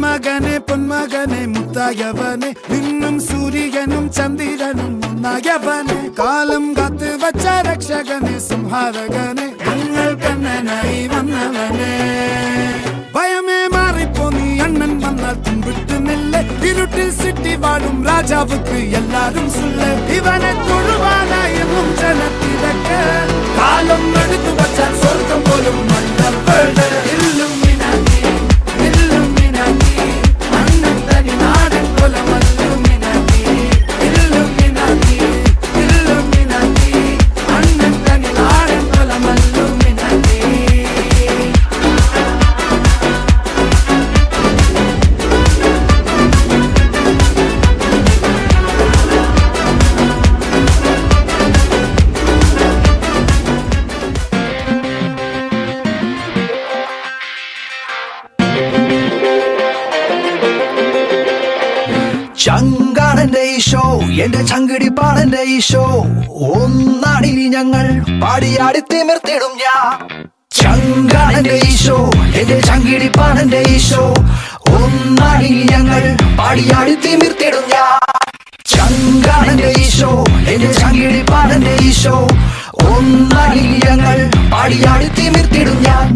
മകനെ പൊന്മകനെ മുത്തായവനെ നിന്നും സൂര്യനും ചന്ദ്രനും ഒന്നായവനെ കാലം കാത്ത് വച്ച രക്ഷകനെ സംഹാരകനെ ഞങ്ങൾ കണ്ണനായി വന്നവനെ ഭയമേ മാറിപ്പോ നീ അണ്ണൻ വന്നാൽ തുമ്പിട്ട് നെല്ല് ഇരുട്ടിൽ സിറ്റി വാഴും രാജാവുക്ക് എല്ലാരും സുല്ല് ഇവനെ തൊഴുവാനായി ജനത്തിരക്ക് കാലം എടുത്തു വച്ചാൽ സ്വർഗം പോലും മണ്ണ ചങ്കാടന്റെ ഈശോ എന്റെ ചങ്കിടിപ്പാടന്റെ ഈശോ ഒന്നാണിനി ഞങ്ങൾ പാടിയാടി തിമിർത്തിടും ഞാൻ ചങ്കാടന്റെ ഈശോ എന്റെ ചങ്കിടിപ്പാടന്റെ ഈശോ ഒന്നാണിനി ഞങ്ങൾ പാടിയാടി തിമിർത്തിടും ഞാൻ ചങ്കാടന്റെ ഈശോ എന്റെ ചങ്കിടിപ്പാടന്റെ ഈശോ ഒന്നാണിനി ഞങ്ങൾ പാടിയാടി തിമിർത്തിടും ഞാൻ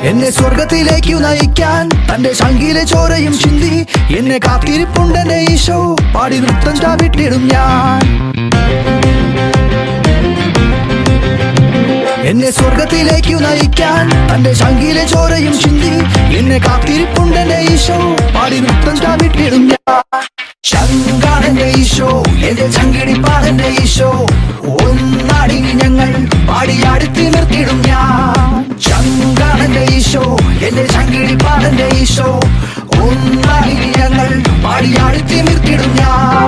എന്നെ സ്വർഗത്തിലേക്കു നയിക്കാൻ തന്റെ ശങ്കിലെ ചോരയും ചിന്തി എന്നെ കാത്തിരിപ്പുണ്ടെന്റെ ഈശോ പാടി നൃത്തം ചാവിട്ടിടും ഞാൻ എന്നെ സ്വർഗത്തിലേക്കു നയിക്കാൻ തന്റെ ശങ്കിലെ ചോരയും ചിന്തി എന്നെ കാത്തിരിപ്പുണ്ടെന്റെ ഈശോ പാടി നൃത്തം ചാവിട്ടിടും ഞാൻ ചങ്കാടന്റെ ഈശോ എന്റെ ചങ്കിടിപ്പാടന്റെ ഈശോ ഒന്നാടി ഞങ്ങൾ പാടിയാടി തിമിർത്തിടും ഞാൻ ചങ്കാടന്റെ ഈശോ എന്റെ ചങ്കിടിപ്പാടന്റെ ഈശോ ഒന്നാടി ഞങ്ങൾ പാടിയാടി തിമിർത്തിടും ഞാൻ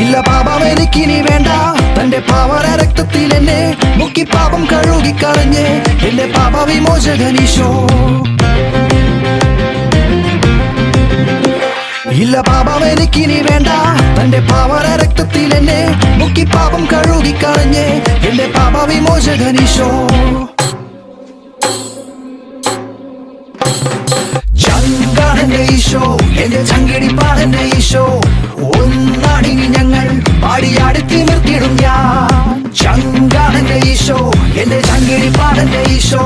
ഇല്ല പാപം എനിക്കിനി വേണ്ട തന്റെ പാവന രക്തത്തിൽ എന്നെ മുക്കി പാപം കഴുകിക്കളഞ്ഞ് എന്റെ പാപ വിമോചകനീശോ ഇല്ല പാപം എനിക്കിനി വേണ്ട തന്റെ പാവന രക്തത്തിൽ എന്നെ മുക്കി പാപം കഴുകിക്കളഞ്ഞ് എന്റെ പാപ വിമോചകനീശോ ചങ്കാടന്റെ ഈശോ എന്റെ ചങ്കിടിപ്പാടന്റെ ഈശോ ഒന്നാടി ഞങ്ങൾ പാടിയാടി തിമിർത്തിടും ഞാൻ ചങ്കാടന്റെ ഈശോ എന്റെ ചങ്കിടിപ്പാടന്റെ ഈശോ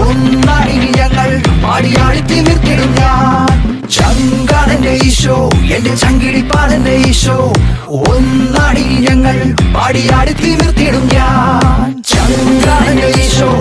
ഒന്നാടി ഞങ്ങൾ പാടിയാടി തിമിർത്തിടും ഞാൻ ചങ്കാടന്റെ ഈശോ എന്റെ ചങ്കിടിപ്പാടന്റെ ഈശോ ഒന്നാടി ഞങ്ങൾ പാടിയാടി തിമിർത്തിടും ഞാൻ ചങ്കാടന്റെ ഈശോ